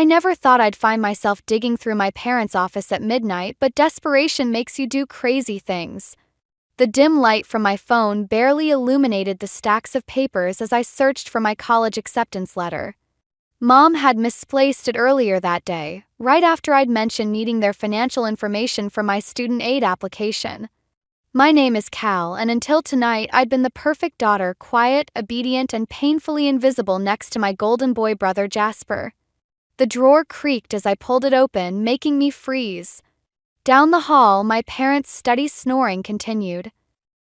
I never thought I'd find myself digging through my parents' office at midnight, but desperation makes you do crazy things. The dim light from my phone barely illuminated the stacks of papers as I searched for my college acceptance letter. Mom had misplaced it earlier that day, right after I'd mentioned needing their financial information for my student aid application. My name is Cal, and until tonight I'd been the perfect daughter, quiet, obedient, and painfully invisible next to my golden boy brother Jasper. The drawer creaked as I pulled it open, making me freeze. Down the hall, my parents' steady snoring continued.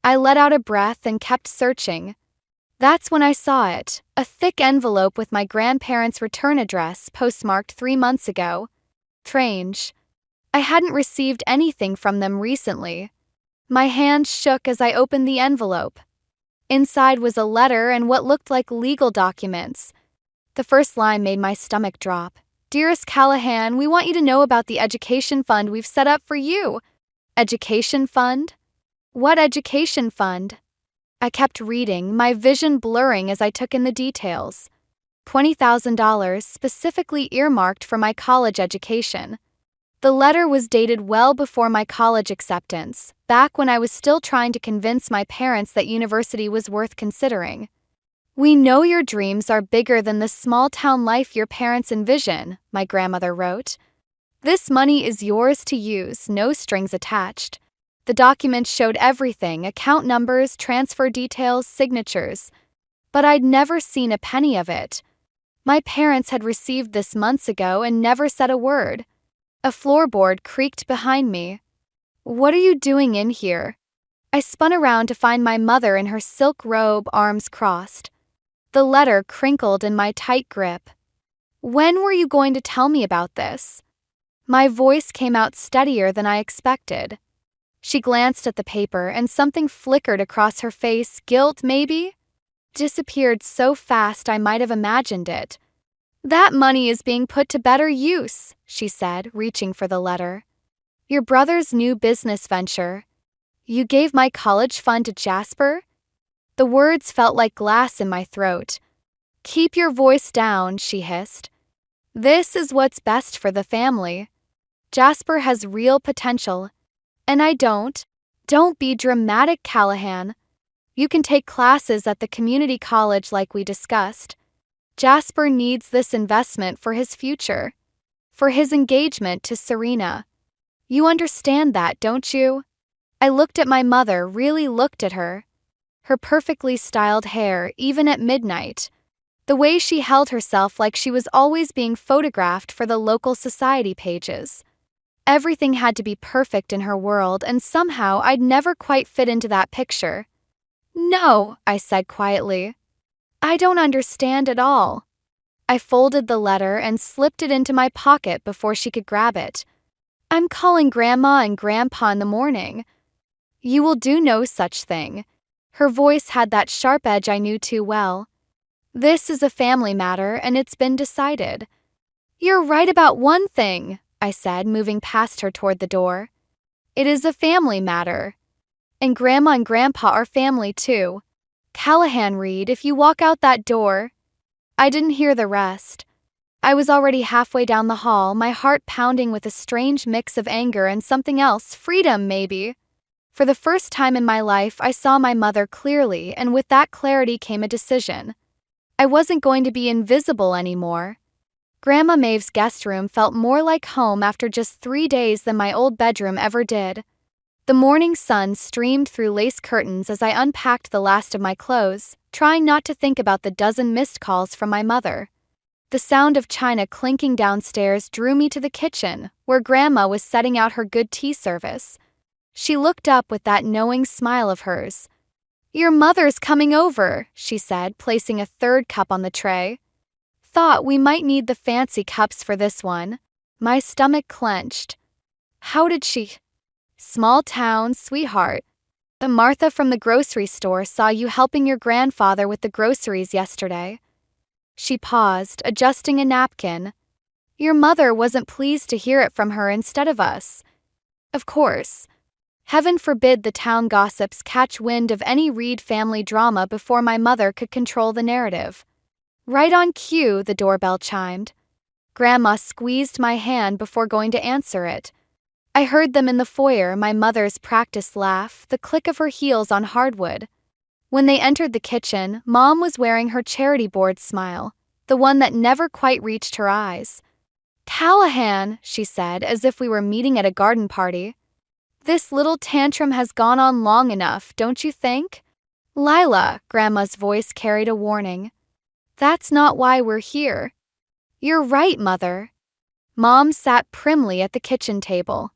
I let out a breath and kept searching. That's when I saw it, a thick envelope with my grandparents' return address postmarked 3 months ago. Strange. I hadn't received anything from them recently. My hand shook as I opened the envelope. Inside was a letter and what looked like legal documents. The first line made my stomach drop. "Dearest Callahan, we want you to know about the education fund we've set up for you." Education fund? What education fund? I kept reading, my vision blurring as I took in the details. $20,000 specifically earmarked for my college education. The letter was dated well before my college acceptance, back when I was still trying to convince my parents that university was worth considering. "We know your dreams are bigger than the small-town life your parents envision," my grandmother wrote. "This money is yours to use, no strings attached." The document showed everything: account numbers, transfer details, signatures. But I'd never seen a penny of it. My parents had received this months ago and never said a word. A floorboard creaked behind me. "What are you doing in here?" I spun around to find my mother in her silk robe, arms crossed. The letter crinkled in my tight grip. "When were you going to tell me about this?" My voice came out steadier than I expected. She glanced at the paper and something flickered across her face. Guilt, maybe? Disappeared so fast I might have imagined it. "That money is being put to better use," she said, reaching for the letter. "Your brother's new business venture. You gave my college fund to Jasper?" The words felt like glass in my throat. "Keep your voice down," she hissed. "This is what's best for the family. Jasper has real potential. And I don't." "Don't be dramatic, Callahan. You can take classes at the community college like we discussed. Jasper needs this investment for his future. For his engagement to Serena. You understand that, don't you?" I looked at my mother, really looked at her. Her perfectly styled hair, even at midnight. The way she held herself like she was always being photographed for the local society pages. Everything had to be perfect in her world, and somehow I'd never quite fit into that picture. "No," I said quietly. "I don't understand at all." I folded the letter and slipped it into my pocket before she could grab it. "I'm calling Grandma and Grandpa in the morning." "You will do no such thing." Her voice had that sharp edge I knew too well. "This is a family matter, and it's been decided." "You're right about one thing," I said, moving past her toward the door. "It is a family matter. And Grandma and Grandpa are family too. Callahan Reed, if you walk out that door..." I didn't hear the rest. I was already halfway down the hall, my heart pounding with a strange mix of anger and something else, freedom maybe. For the first time in my life, I saw my mother clearly, and with that clarity came a decision. I wasn't going to be invisible anymore. Grandma Maeve's guest room felt more like home after just 3 days than my old bedroom ever did. The morning sun streamed through lace curtains as I unpacked the last of my clothes, trying not to think about the dozen missed calls from my mother. The sound of china clinking downstairs drew me to the kitchen, where Grandma was setting out her good tea service. She looked up with that knowing smile of hers. "Your mother's coming over," she said, placing a third cup on the tray. "Thought we might need the fancy cups for this one." My stomach clenched. "How did she..." "Small town, sweetheart. The Martha from the grocery store saw you helping your grandfather with the groceries yesterday." She paused, adjusting a napkin. "Your mother wasn't pleased to hear it from her instead of us." "Of course. Heaven forbid the town gossips catch wind of any Reed family drama before my mother could control the narrative." Right on cue, the doorbell chimed. Grandma squeezed my hand before going to answer it. I heard them in the foyer, my mother's practiced laugh, the click of her heels on hardwood. When they entered the kitchen, Mom was wearing her charity board smile, the one that never quite reached her eyes. "Callahan," she said, as if we were meeting at a garden party. "This little tantrum has gone on long enough, don't you think?" "Lila," Grandma's voice carried a warning. "That's not why we're here." "You're right, Mother." Mom sat primly at the kitchen table.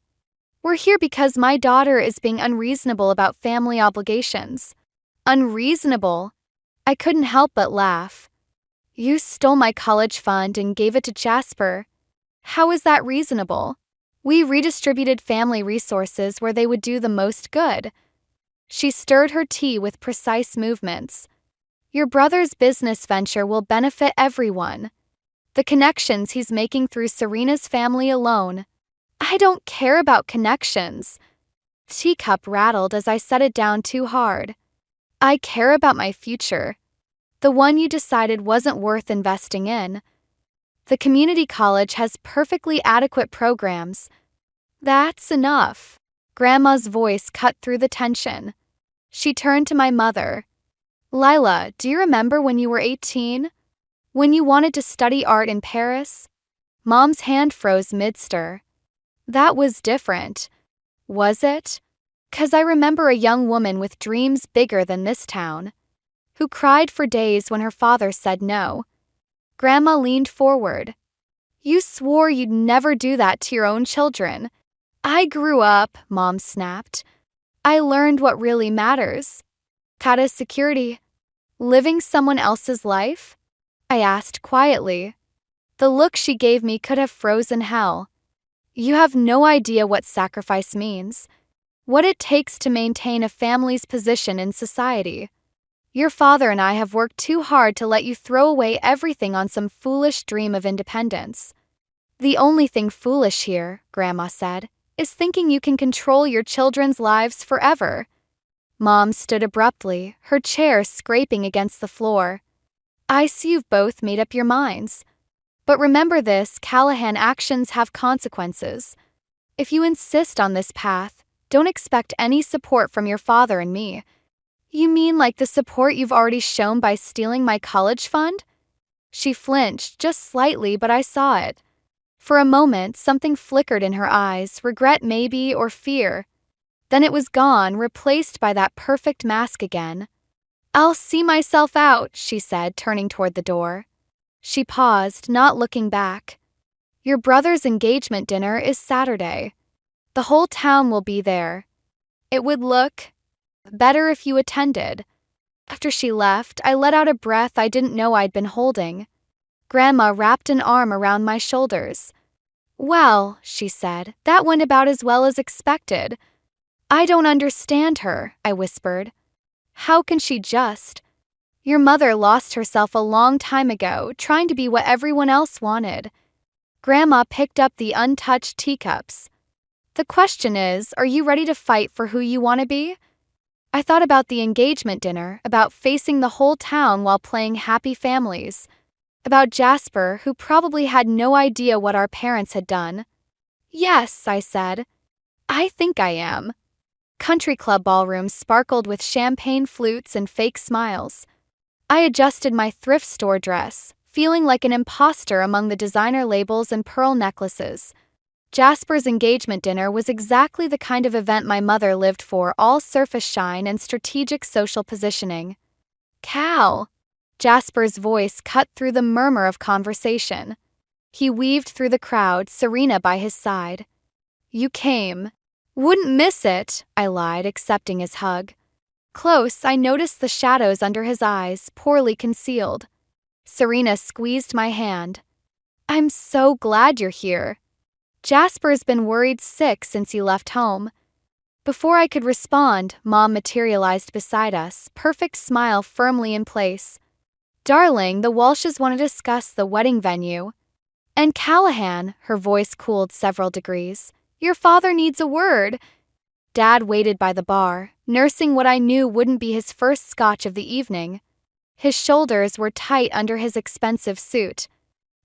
"We're here because my daughter is being unreasonable about family obligations." "Unreasonable?" I couldn't help but laugh. "You stole my college fund and gave it to Jasper. How is that reasonable? We redistributed family resources where they would do the most good." She stirred her tea with precise movements. "Your brother's business venture will benefit everyone. The connections he's making through Serena's family alone." "I don't care about connections." Teacup rattled as I set it down too hard. "I care about my future. The one you decided wasn't worth investing in. The community college has perfectly adequate programs." "That's enough." Grandma's voice cut through the tension. She turned to my mother. "Lila, do you remember when you were 18? When you wanted to study art in Paris?" Mom's hand froze mid-stir. "That was different." "Was it?" "'Cause I remember a young woman with dreams bigger than this town, who cried for days when her father said no." Grandma leaned forward. "You swore you'd never do that to your own children." "I grew up," Mom snapped. "I learned what really matters. Kata's security." "Living someone else's life?" I asked quietly. The look she gave me could have frozen hell. "You have no idea what sacrifice means, what it takes to maintain a family's position in society. Your father and I have worked too hard to let you throw away everything on some foolish dream of independence." "The only thing foolish here," Grandma said, "is thinking you can control your children's lives forever." Mom stood abruptly, her chair scraping against the floor. "I see you've both made up your minds. But remember this, Callahan, actions have consequences. If you insist on this path, don't expect any support from your father and me." "You mean like the support you've already shown by stealing my college fund?" She flinched, just slightly, but I saw it. For a moment, something flickered in her eyes, regret maybe, or fear. Then it was gone, replaced by that perfect mask again. "I'll see myself out," she said, turning toward the door. She paused, not looking back. "Your brother's engagement dinner is Saturday. The whole town will be there. It would look better if you attended." After she left, I let out a breath I didn't know I'd been holding. Grandma wrapped an arm around my shoulders. "Well," she said, "that went about as well as expected." "I don't understand her," I whispered. "How can she just? Your mother lost herself a long time ago, trying to be what everyone else wanted." Grandma picked up the untouched teacups. "The question is, are you ready to fight for who you want to be?" I thought about the engagement dinner, about facing the whole town while playing happy families, about Jasper, who probably had no idea what our parents had done. "Yes," I said. "I think I am." Country club ballrooms sparkled with champagne flutes and fake smiles. I adjusted my thrift store dress, feeling like an imposter among the designer labels and pearl necklaces. Jasper's engagement dinner was exactly the kind of event my mother lived for, all surface shine and strategic social positioning. "Cal!" Jasper's voice cut through the murmur of conversation. He weaved through the crowd, Serena by his side. "You came." "Wouldn't miss it," I lied, accepting his hug. Close, I noticed the shadows under his eyes, poorly concealed. Serena squeezed my hand. "I'm so glad you're here. Jasper's been worried sick since he left home." Before I could respond, Mom materialized beside us, perfect smile firmly in place. "Darling, the Walshes want to discuss the wedding venue." "And Callahan," her voice cooled several degrees, "your father needs a word." Dad waited by the bar, nursing what I knew wouldn't be his first scotch of the evening. His shoulders were tight under his expensive suit.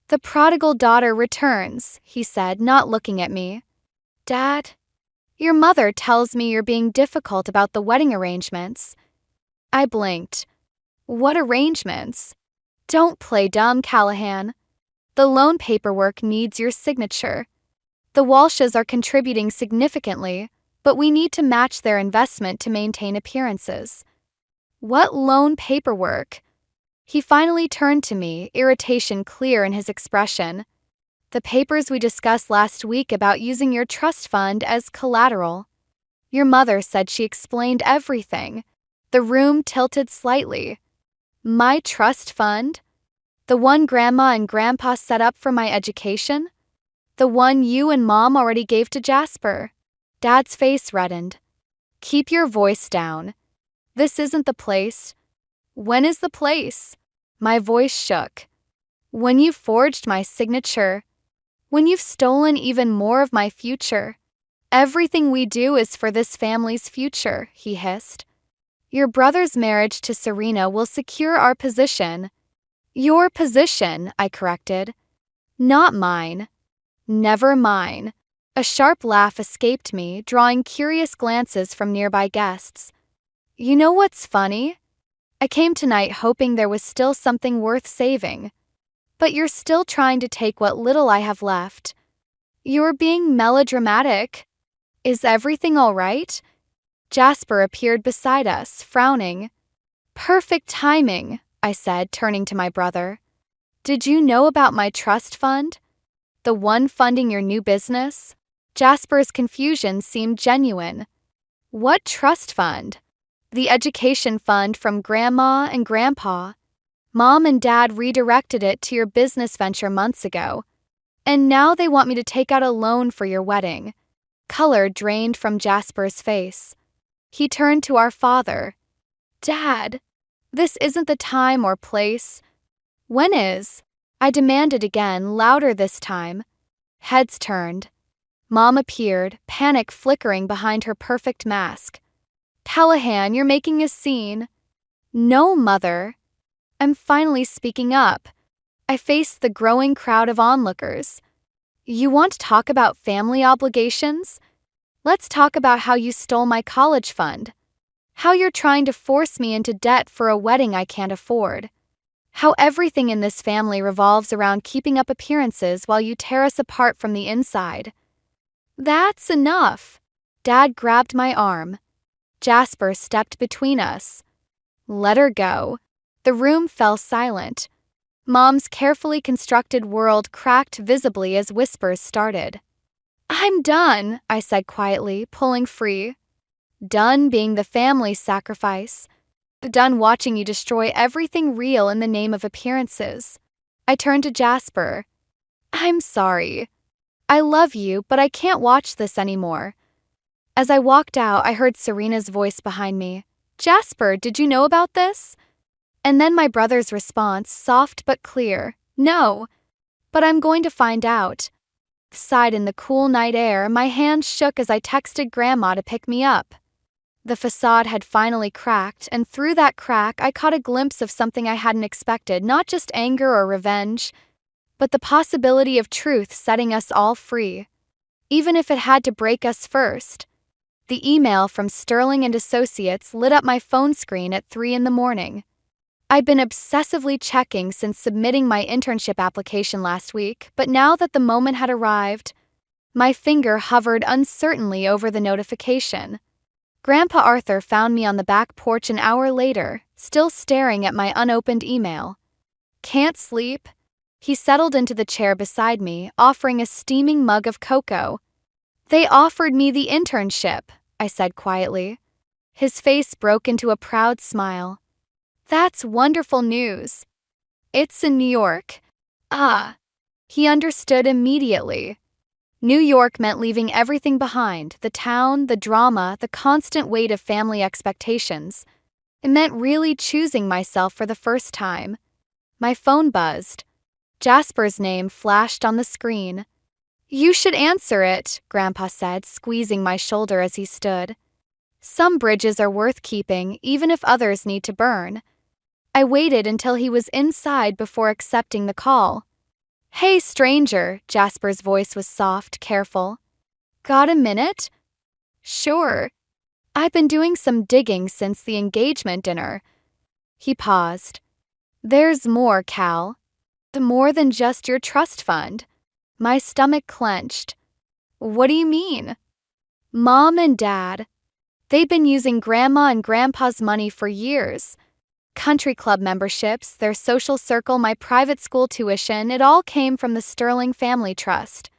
The prodigal daughter returns, he said, not looking at me. Dad, your mother tells me you're being difficult about the wedding arrangements. I blinked. What arrangements? Don't play dumb, Callahan. The loan paperwork needs your signature. The Walshes are contributing significantly, but we need to match their investment to maintain appearances. What loan paperwork? He finally turned to me, irritation clear in his expression. The papers we discussed last week about using your trust fund as collateral. Your mother said she explained everything. The room tilted slightly. My trust fund? The one Grandma and Grandpa set up for my education? The one you and Mom already gave to Jasper? Dad's face reddened. Keep your voice down. This isn't the place. When is the place? My voice shook. When you forged my signature. When you've stolen even more of my future. Everything we do is for this family's future, he hissed. Your brother's marriage to Serena will secure our position. Your position, I corrected. Not mine. Never mine. A sharp laugh escaped me, drawing curious glances from nearby guests. You know what's funny? I came tonight hoping there was still something worth saving. But you're still trying to take what little I have left. You're being melodramatic. Is everything all right? Jasper appeared beside us, frowning. Perfect timing, I said, turning to my brother. Did you know about my trust fund? The one funding your new business? Jasper's confusion seemed genuine. What trust fund? The education fund from Grandma and Grandpa. Mom and Dad redirected it to your business venture months ago. And now they want me to take out a loan for your wedding. Color drained from Jasper's face. He turned to our father. Dad, this isn't the time or place. When is? I demanded again, louder this time. Heads turned. Mom appeared, panic flickering behind her perfect mask. Callahan, you're making a scene. No, Mother. I'm finally speaking up. I faced the growing crowd of onlookers. You want to talk about family obligations? Let's talk about how you stole my college fund. How you're trying to force me into debt for a wedding I can't afford. How everything in this family revolves around keeping up appearances while you tear us apart from the inside. That's enough. Dad grabbed my arm. Jasper stepped between us. Let her go. The room fell silent. Mom's carefully constructed world cracked visibly as whispers started. I'm done, I said quietly, pulling free. Done being the family's sacrifice. Done watching you destroy everything real in the name of appearances. I turned to Jasper. I'm sorry. I love you, but I can't watch this anymore. As I walked out, I heard Serena's voice behind me. Jasper, did you know about this? And then my brother's response, soft but clear. No. But I'm going to find out. Sighed in the cool night air, my hands shook as I texted Grandma to pick me up. The facade had finally cracked, and through that crack I caught a glimpse of something I hadn't expected, not just anger or revenge, but the possibility of truth setting us all free, even if it had to break us first. The email from Sterling and Associates lit up my phone screen at 3 a.m. I'd been obsessively checking since submitting my internship application last week, but now that the moment had arrived, my finger hovered uncertainly over the notification. Grandpa Arthur found me on the back porch an hour later, still staring at my unopened email. Can't sleep? He settled into the chair beside me, offering a steaming mug of cocoa. They offered me the internship, I said quietly. His face broke into a proud smile. That's wonderful news. It's in New York. Ah. He understood immediately. New York meant leaving everything behind, the town, the drama, the constant weight of family expectations. It meant really choosing myself for the first time. My phone buzzed. Jasper's name flashed on the screen. You should answer it, Grandpa said, squeezing my shoulder as he stood. Some bridges are worth keeping, even if others need to burn. I waited until he was inside before accepting the call. Hey, stranger, Jasper's voice was soft, careful. Got a minute? Sure. I've been doing some digging since the engagement dinner. He paused. There's more, Cal. More than just your trust fund. My stomach clenched. What do you mean? Mom and Dad. They've been using Grandma and Grandpa's money for years. Country club memberships, their social circle, my private school tuition, it all came from the Sterling Family Trust.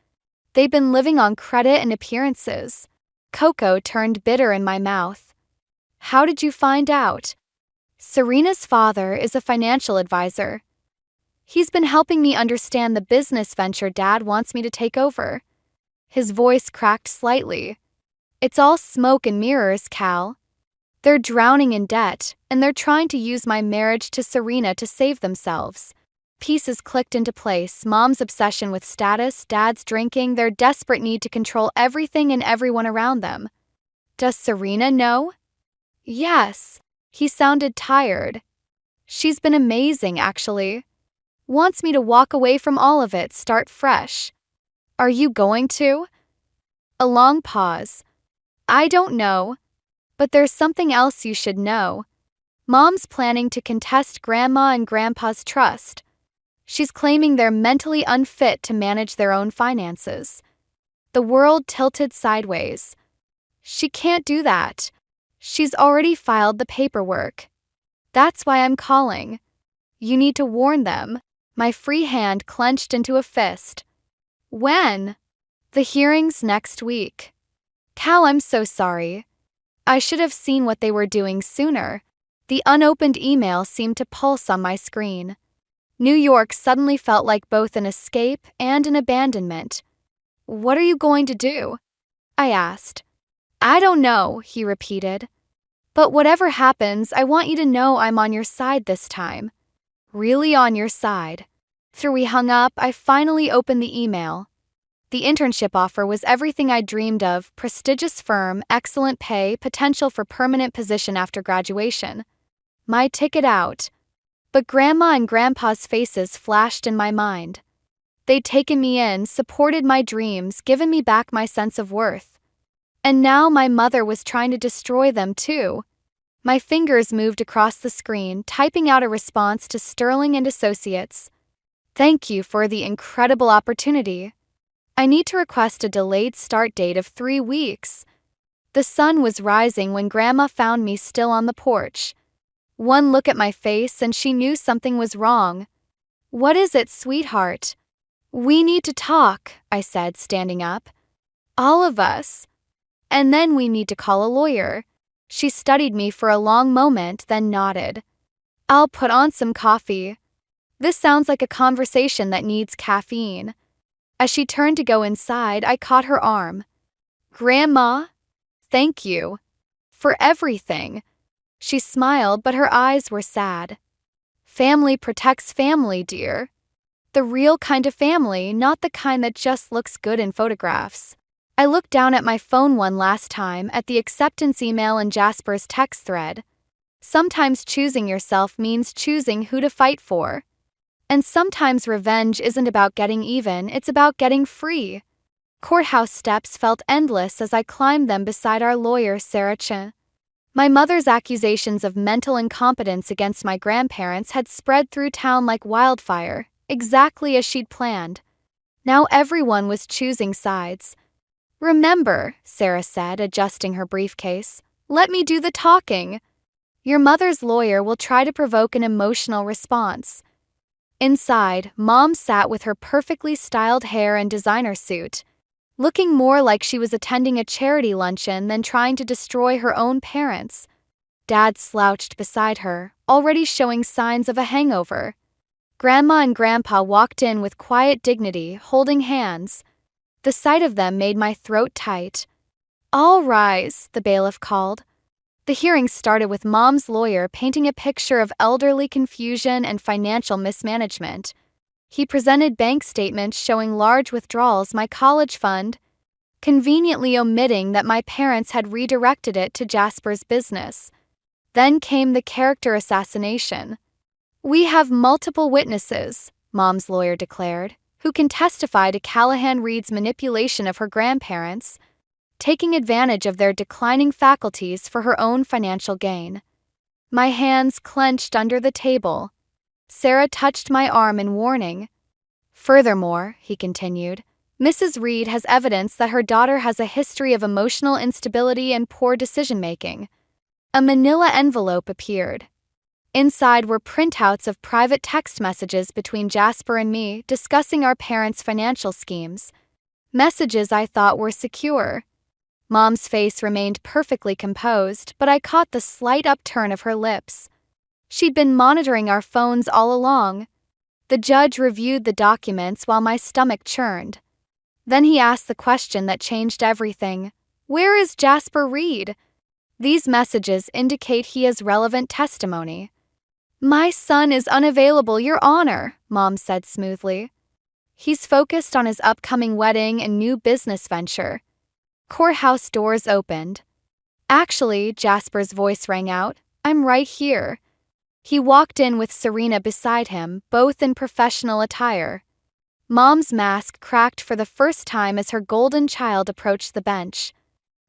They've been living on credit and appearances. Cocoa turned bitter in my mouth. How did you find out? Serena's father is a financial advisor. He's been helping me understand the business venture Dad wants me to take over. His voice cracked slightly. It's all smoke and mirrors, Cal. They're drowning in debt, and they're trying to use my marriage to Serena to save themselves. Pieces clicked into place, Mom's obsession with status, Dad's drinking, their desperate need to control everything and everyone around them. Does Serena know? Yes. He sounded tired. She's been amazing, actually. Wants me to walk away from all of it, start fresh. Are you going to? A long pause. I don't know. But there's something else you should know. Mom's planning to contest Grandma and Grandpa's trust. She's claiming they're mentally unfit to manage their own finances. The world tilted sideways. She can't do that. She's already filed the paperwork. That's why I'm calling. You need to warn them. My free hand clenched into a fist. When? The hearing's next week. Cal, I'm so sorry. I should have seen what they were doing sooner. The unopened email seemed to pulse on my screen. New York suddenly felt like both an escape and an abandonment. What are you going to do? I asked. I don't know, he repeated. But whatever happens, I want you to know I'm on your side this time. Really on your side. After we hung up, I finally opened the email. The internship offer was everything I dreamed of: prestigious firm, excellent pay, potential for permanent position after graduation. My ticket out. But Grandma and Grandpa's faces flashed in my mind. They'd taken me in, supported my dreams, given me back my sense of worth. And now my mother was trying to destroy them too. My fingers moved across the screen, typing out a response to Sterling and Associates. Thank you for the incredible opportunity. I need to request a delayed start date of 3 weeks. The sun was rising when Grandma found me still on the porch. One look at my face and she knew something was wrong. What is it, sweetheart? We need to talk, I said, standing up. All of us. And then we need to call a lawyer. She studied me for a long moment, then nodded. I'll put on some coffee. This sounds like a conversation that needs caffeine. As she turned to go inside, I caught her arm. Grandma, thank you. For everything. She smiled, but her eyes were sad. Family protects family, dear. The real kind of family, not the kind that just looks good in photographs. I looked down at my phone one last time, at the acceptance email in Jasper's text thread. Sometimes choosing yourself means choosing who to fight for. And sometimes revenge isn't about getting even, it's about getting free. Courthouse steps felt endless as I climbed them beside our lawyer, Sarah Chen. My mother's accusations of mental incompetence against my grandparents had spread through town like wildfire, exactly as she'd planned. Now everyone was choosing sides. Remember, Sarah said, adjusting her briefcase, let me do the talking. Your mother's lawyer will try to provoke an emotional response. Inside, Mom sat with her perfectly styled hair and designer suit, looking more like she was attending a charity luncheon than trying to destroy her own parents. Dad slouched beside her, already showing signs of a hangover. Grandma and Grandpa walked in with quiet dignity, holding hands. The sight of them made my throat tight. All rise, the bailiff called. The hearing started with Mom's lawyer painting a picture of elderly confusion and financial mismanagement. He presented bank statements showing large withdrawals my college fund, conveniently omitting that my parents had redirected it to Jasper's business. Then came the character assassination. We have multiple witnesses, Mom's lawyer declared. who can testify to Callahan Reed's manipulation of her grandparents, taking advantage of their declining faculties for her own financial gain. My hands clenched under the table. Sarah touched my arm in warning. Furthermore, he continued, Mrs. Reed has evidence that her daughter has a history of emotional instability and poor decision-making. A manila envelope appeared. Inside were printouts of private text messages between Jasper and me discussing our parents' financial schemes. Messages I thought were secure. Mom's face remained perfectly composed, but I caught the slight upturn of her lips. She'd been monitoring our phones all along. The judge reviewed the documents while my stomach churned. Then he asked the question that changed everything. Where is Jasper Reed? These messages indicate he has relevant testimony. My son is unavailable, Your Honor, Mom said smoothly. He's focused on his upcoming wedding and new business venture. Courthouse doors opened. Actually, Jasper's voice rang out, I'm right here. He walked in with Serena beside him, both in professional attire. Mom's mask cracked for the first time as her golden child approached the bench.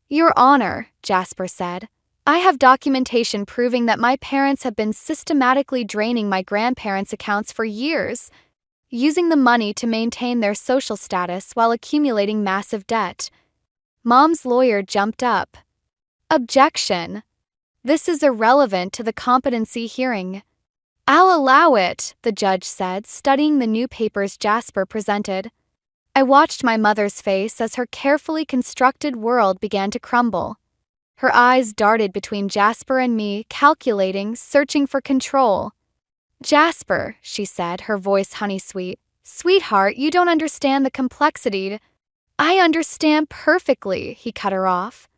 Your Honor, Jasper said, I have documentation proving that my parents have been systematically draining my grandparents' accounts for years, using the money to maintain their social status while accumulating massive debt. Mom's lawyer jumped up. Objection. This is irrelevant to the competency hearing. I'll allow it, the judge said, studying the new papers Jasper presented. I watched my mother's face as her carefully constructed world began to crumble. Her eyes darted between Jasper and me, calculating, searching for control. Jasper, she said, her voice honey-sweet. Sweetheart, you don't understand the complexity. I understand perfectly, he cut her off.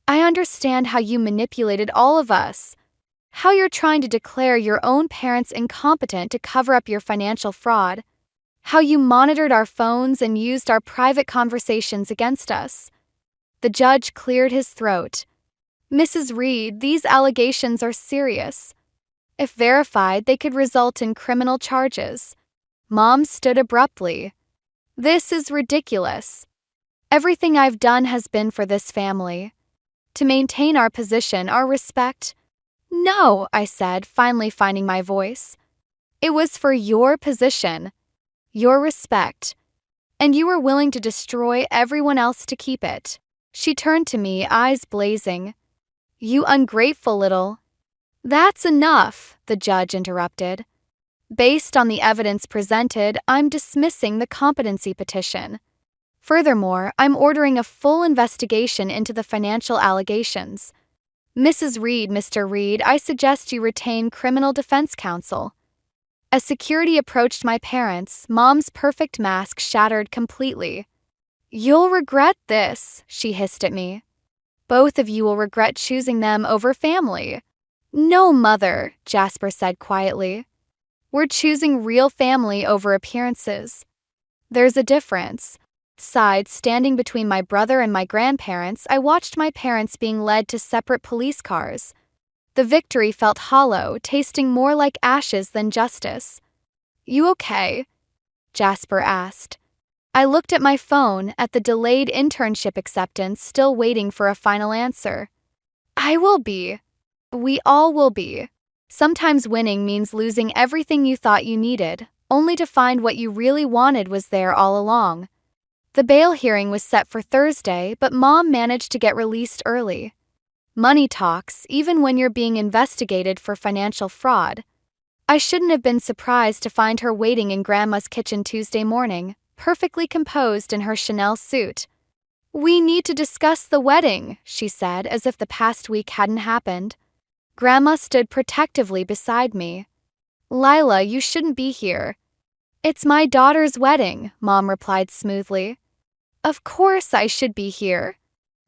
I understand how you manipulated all of us. How you're trying to declare your own parents incompetent to cover up your financial fraud. How you monitored our phones and used our private conversations against us. The judge cleared his throat. Mrs. Reed, these allegations are serious. If verified, they could result in criminal charges. Mom stood abruptly. This is ridiculous. Everything I've done has been for this family. To maintain our position, our respect. No, I said, finally finding my voice. It was for your position, your respect, and you were willing to destroy everyone else to keep it. She turned to me, eyes blazing. You ungrateful little. That's enough, the judge interrupted. Based on the evidence presented, I'm dismissing the competency petition. Furthermore, I'm ordering a full investigation into the financial allegations. Mrs. Reed, Mr. Reed, I suggest you retain criminal defense counsel. As security approached my parents, Mom's perfect mask shattered completely. You'll regret this, she hissed at me. Both of you will regret choosing them over family. No, Mother, Jasper said quietly. We're choosing real family over appearances. There's a difference. Standing between my brother and my grandparents, I watched my parents being led to separate police cars. The victory felt hollow, tasting more like ashes than justice. You okay? Jasper asked. I looked at my phone, at the delayed internship acceptance, still waiting for a final answer. I will be. We all will be. Sometimes winning means losing everything you thought you needed, only to find what you really wanted was there all along. The bail hearing was set for Thursday, but Mom managed to get released early. Money talks, even when you're being investigated for financial fraud. I shouldn't have been surprised to find her waiting in Grandma's kitchen Tuesday morning, perfectly composed in her Chanel suit. We need to discuss the wedding, she said, as if the past week hadn't happened. Grandma stood protectively beside me. Lila, you shouldn't be here. It's my daughter's wedding, Mom replied smoothly. Of course I should be here.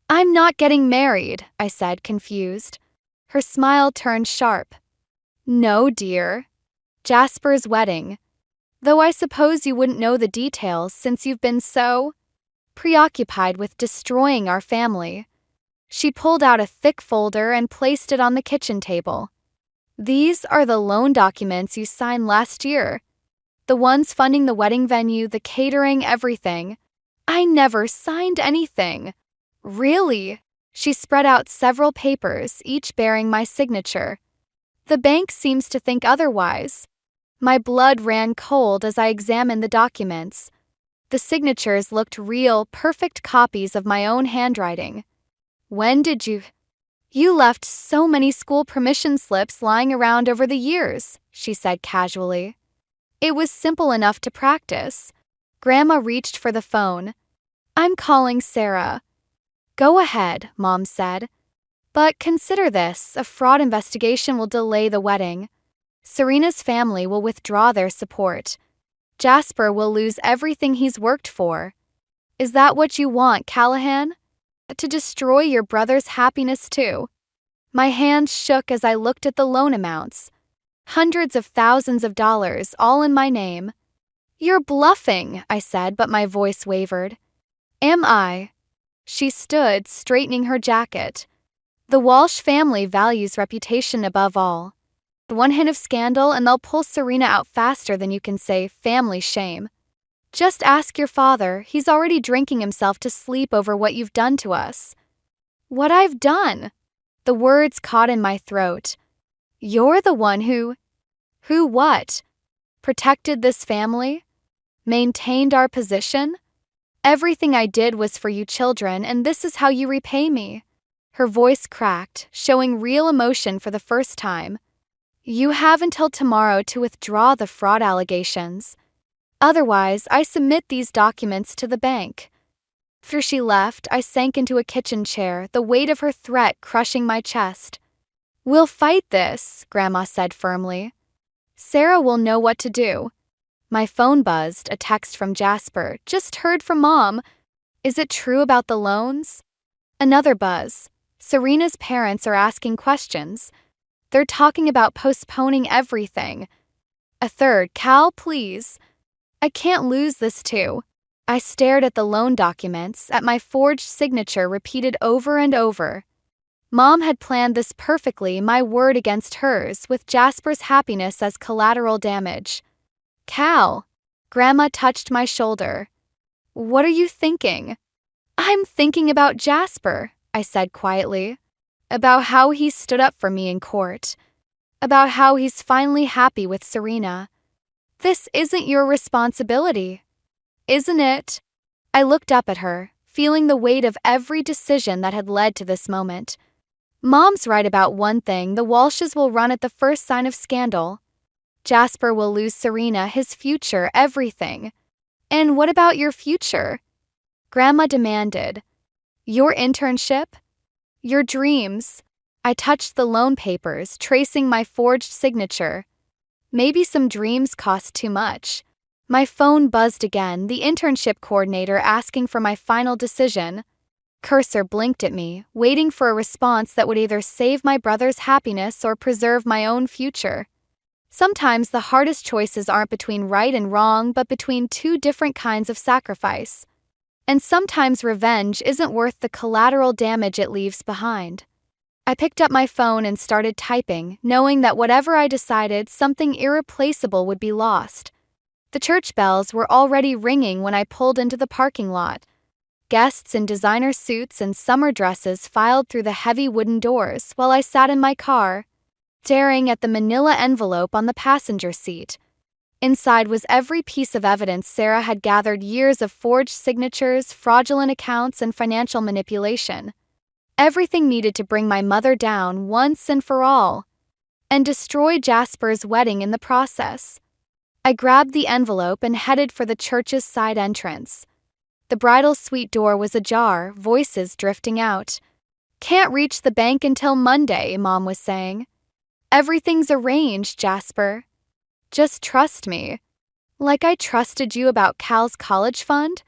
I'm not getting married, I said, confused. Her smile turned sharp. No, dear. Jasper's wedding. Though I suppose you wouldn't know the details since you've been so preoccupied with destroying our family. She pulled out a thick folder and placed it on the kitchen table. These are the loan documents you signed last year. The ones funding the wedding venue, the catering, everything. I never signed anything. Really? She spread out several papers, each bearing my signature. The bank seems to think otherwise. My blood ran cold as I examined the documents. The signatures looked real, perfect copies of my own handwriting. When did you... You left so many school permission slips lying around over the years, she said casually. It was simple enough to practice. Grandma reached for the phone. I'm calling Sarah. Go ahead, Mom said. But consider this, a fraud investigation will delay the wedding. Serena's family will withdraw their support. Jasper will lose everything he's worked for. Is that what you want, Callahan? To destroy your brother's happiness too? My hands shook as I looked at the loan amounts. Hundreds of thousands of dollars, all in my name. You're bluffing, I said, but my voice wavered. Am I? She stood, straightening her jacket. The Walsh family values reputation above all. One hint of scandal and they'll pull Serena out faster than you can say family shame. Just ask your father, he's already drinking himself to sleep over what you've done to us. What I've done? The words caught in my throat. You're the one who what? Protected this family? Maintained our position? Everything I did was for you children, and this is how you repay me. Her voice cracked, showing real emotion for the first time. You have until tomorrow to withdraw the fraud allegations. Otherwise, I submit these documents to the bank. After she left, I sank into a kitchen chair, the weight of her threat crushing my chest. We'll fight this, Grandma said firmly. Sarah will know what to do. My phone buzzed, a text from Jasper. Just heard from Mom. Is it true about the loans? Another buzz. Serena's parents are asking questions. They're talking about postponing everything. A third, Cal, please. I can't lose this too. I stared at the loan documents, at my forged signature repeated over and over. Mom had planned this perfectly, my word against hers, with Jasper's happiness as collateral damage. Cal. Grandma touched my shoulder. What are you thinking? I'm thinking about Jasper, I said quietly. About how he stood up for me in court. About how he's finally happy with Serena. This isn't your responsibility, isn't it? I looked up at her, feeling the weight of every decision that had led to this moment. Mom's right about one thing, the Walshes will run at the first sign of scandal. Jasper will lose Serena, his future, everything. And what about your future? Grandma demanded. Your internship? Your dreams? I touched the loan papers, tracing my forged signature. Maybe some dreams cost too much. My phone buzzed again, the internship coordinator asking for my final decision. Cursor blinked at me, waiting for a response that would either save my brother's happiness or preserve my own future. Sometimes the hardest choices aren't between right and wrong, but between two different kinds of sacrifice. And sometimes revenge isn't worth the collateral damage it leaves behind. I picked up my phone and started typing, knowing that whatever I decided, something irreplaceable would be lost. The church bells were already ringing when I pulled into the parking lot. Guests in designer suits and summer dresses filed through the heavy wooden doors while I sat in my car, staring at the manila envelope on the passenger seat. Inside was every piece of evidence Sarah had gathered, years of forged signatures, fraudulent accounts, and financial manipulation. Everything needed to bring my mother down once and for all, and destroy Jasper's wedding in the process. I grabbed the envelope and headed for the church's side entrance. The bridal suite door was ajar, voices drifting out. Can't reach the bank until Monday, Mom was saying. Everything's arranged, Jasper. Just trust me. Like I trusted you about Cal's college fund?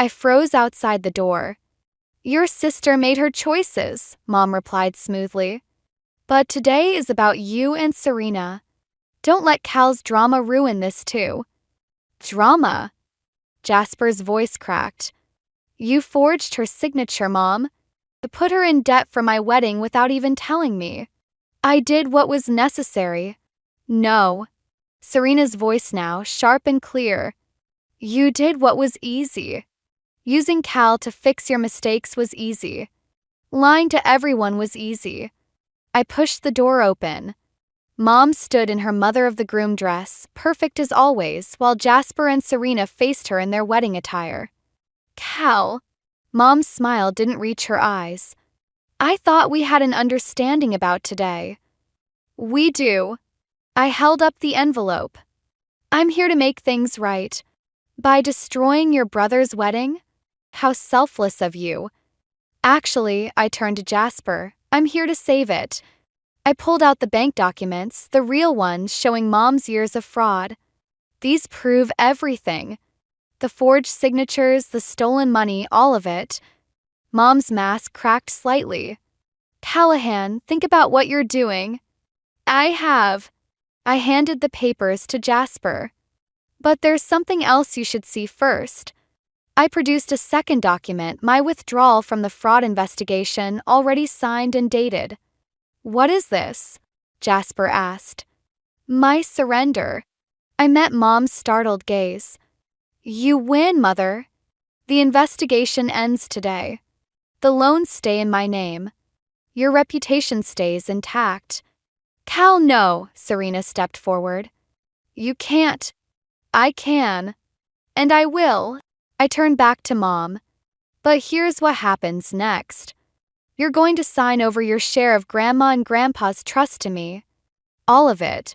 I froze outside the door. Your sister made her choices, Mom replied smoothly. But today is about you and Serena. Don't let Cal's drama ruin this too. Drama? Jasper's voice cracked. You forged her signature, Mom. Put her in debt for my wedding without even telling me. I did what was necessary. No. Serena's voice now, sharp and clear. You did what was easy. Using Cal to fix your mistakes was easy. Lying to everyone was easy. I pushed the door open. Mom stood in her mother of the groom dress, perfect as always, while Jasper and Serena faced her in their wedding attire. Cal. Mom's smile didn't reach her eyes. I thought we had an understanding about today. We do. I held up the envelope. I'm here to make things right. By destroying your brother's wedding? How selfless of you. Actually, I turned to Jasper. I'm here to save it. I pulled out the bank documents, the real ones showing Mom's years of fraud. These prove everything. The forged signatures, the stolen money, all of it. Mom's mask cracked slightly. Callahan, think about what you're doing. I have. I handed the papers to Jasper. But there's something else you should see first. I produced a second document, my withdrawal from the fraud investigation, already signed and dated. What is this? Jasper asked. My surrender. I met Mom's startled gaze. You win, Mother. The investigation ends today. The loans stay in my name. Your reputation stays intact. Cal, no, Serena stepped forward. You can't. I can. And I will. I turned back to Mom. But here's what happens next. You're going to sign over your share of Grandma and Grandpa's trust to me. All of it.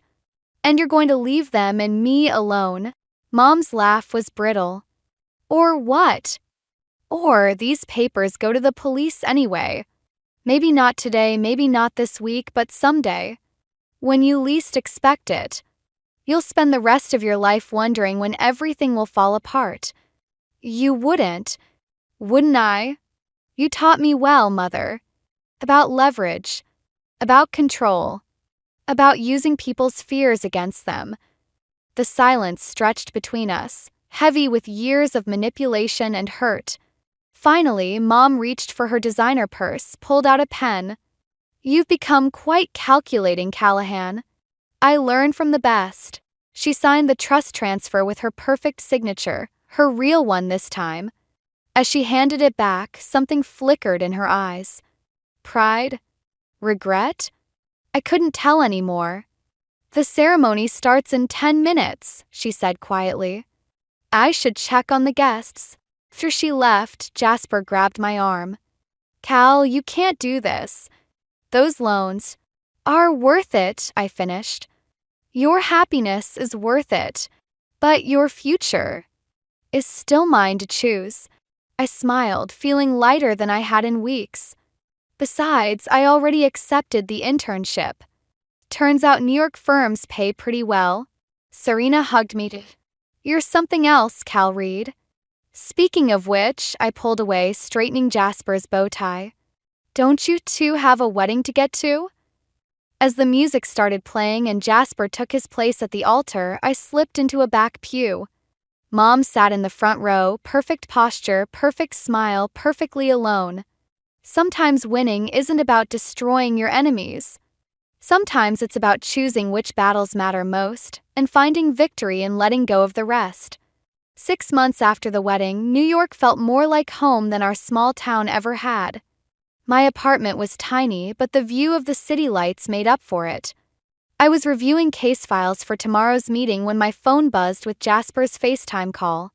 And you're going to leave them and me alone. Mom's laugh was brittle. Or what? Or these papers go to the police anyway. Maybe not today, maybe not this week, but someday. When you least expect it. You'll spend the rest of your life wondering when everything will fall apart. You wouldn't I? You taught me well, Mother. About leverage. About control. About using people's fears against them. The silence stretched between us, heavy with years of manipulation and hurt. Finally, Mom reached for her designer purse, pulled out a pen. You've become quite calculating, Callahan. I learned from the best. She signed the trust transfer with her perfect signature, her real one this time. As she handed it back, something flickered in her eyes. Pride? Regret? I couldn't tell anymore. The ceremony starts in 10 minutes, she said quietly. I should check on the guests. After she left, Jasper grabbed my arm. Cal, you can't do this. Those loans are worth it, I finished. Your happiness is worth it, but your future is still mine to choose. I smiled, feeling lighter than I had in weeks. Besides, I already accepted the internship. Turns out New York firms pay pretty well. Serena hugged me. You're something else, Cal Reed. Speaking of which, I pulled away, straightening Jasper's bow tie. Don't you two have a wedding to get to? As the music started playing and Jasper took his place at the altar, I slipped into a back pew. Mom sat in the front row, perfect posture, perfect smile, perfectly alone. Sometimes winning isn't about destroying your enemies. Sometimes it's about choosing which battles matter most and finding victory in letting go of the rest. 6 months after the wedding, New York felt more like home than our small town ever had. My apartment was tiny, but the view of the city lights made up for it. I was reviewing case files for tomorrow's meeting when my phone buzzed with Jasper's FaceTime call.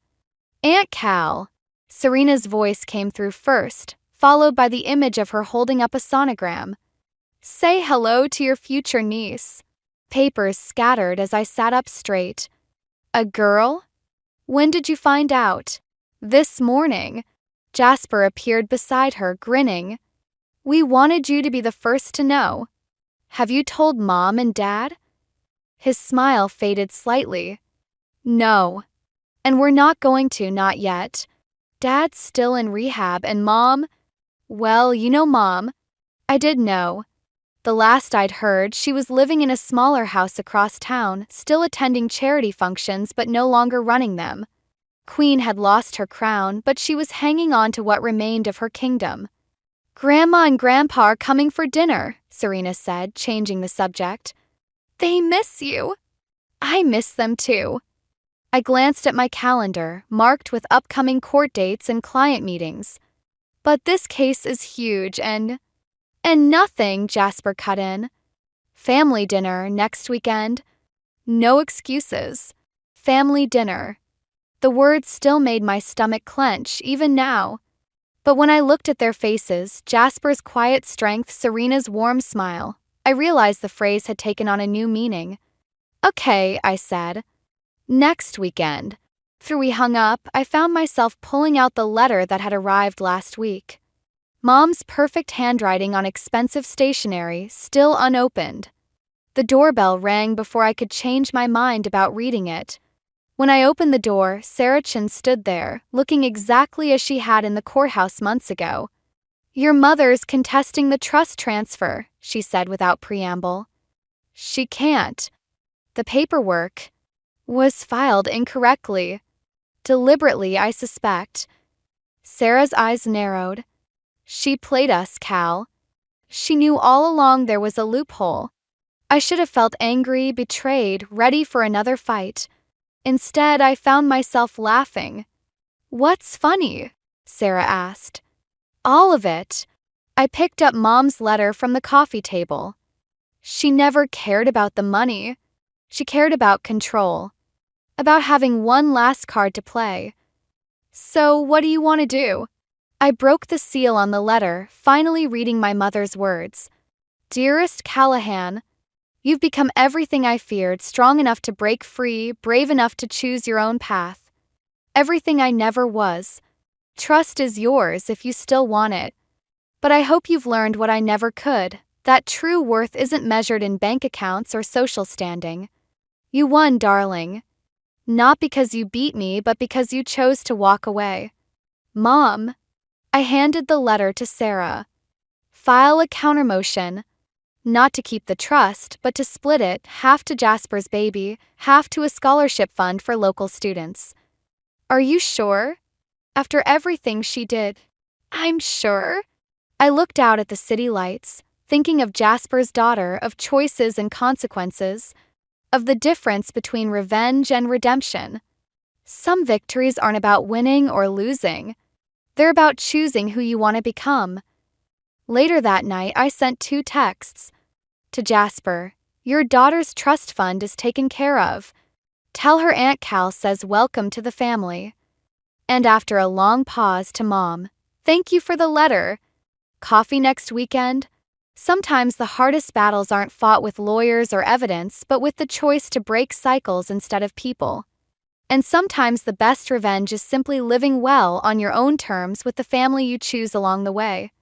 Aunt Cal. Serena's voice came through first, followed by the image of her holding up a sonogram. Say hello to your future niece. Papers scattered as I sat up straight. A girl? When did you find out? This morning. Jasper appeared beside her, grinning. We wanted you to be the first to know. Have you told Mom and Dad? His smile faded slightly. No. And we're not going to, not yet. Dad's still in rehab and Mom, well, you know Mom. I did know. The last I'd heard, she was living in a smaller house across town, still attending charity functions but no longer running them. Queen had lost her crown, but she was hanging on to what remained of her kingdom. Grandma and Grandpa are coming for dinner, Serena said, changing the subject. They miss you. I miss them too. I glanced at my calendar, marked with upcoming court dates and client meetings. But this case is huge and nothing, Jasper cut in. Family dinner next weekend? No excuses. Family dinner. The words still made my stomach clench, even now. But when I looked at their faces, Jasper's quiet strength, Serena's warm smile, I realized the phrase had taken on a new meaning. Okay, I said. Next weekend. After we hung up, I found myself pulling out the letter that had arrived last week. Mom's perfect handwriting on expensive stationery, still unopened. The doorbell rang before I could change my mind about reading it. When I opened the door, Sarah Chin stood there, looking exactly as she had in the courthouse months ago. Your mother's contesting the trust transfer, she said without preamble. She can't. The paperwork was filed incorrectly. Deliberately, I suspect. Sarah's eyes narrowed. She played us, Cal. She knew all along there was a loophole. I should have felt angry, betrayed, ready for another fight. Instead, I found myself laughing. What's funny? Sarah asked. All of it. I picked up Mom's letter from the coffee table. She never cared about the money. She cared about control. About having one last card to play. So, what do you want to do? I broke the seal on the letter, finally reading my mother's words. Dearest Callahan, you've become everything I feared, strong enough to break free, brave enough to choose your own path. Everything I never was. Trust is yours if you still want it. But I hope you've learned what I never could, that true worth isn't measured in bank accounts or social standing. You won, darling. Not because you beat me, but because you chose to walk away. Mom. I handed the letter to Sarah. File a countermotion. Not to keep the trust, but to split it, half to Jasper's baby, half to a scholarship fund for local students. Are you sure? After everything she did. I'm sure. I looked out at the city lights, thinking of Jasper's daughter, of choices and consequences, of the difference between revenge and redemption. Some victories aren't about winning or losing. They're about choosing who you want to become. Later that night, I sent 2 texts. To Jasper, your daughter's trust fund is taken care of. Tell her Aunt Cal says welcome to the family. And after a long pause, to Mom, thank you for the letter. Coffee next weekend? Sometimes the hardest battles aren't fought with lawyers or evidence, but with the choice to break cycles instead of people. And sometimes the best revenge is simply living well on your own terms with the family you choose along the way.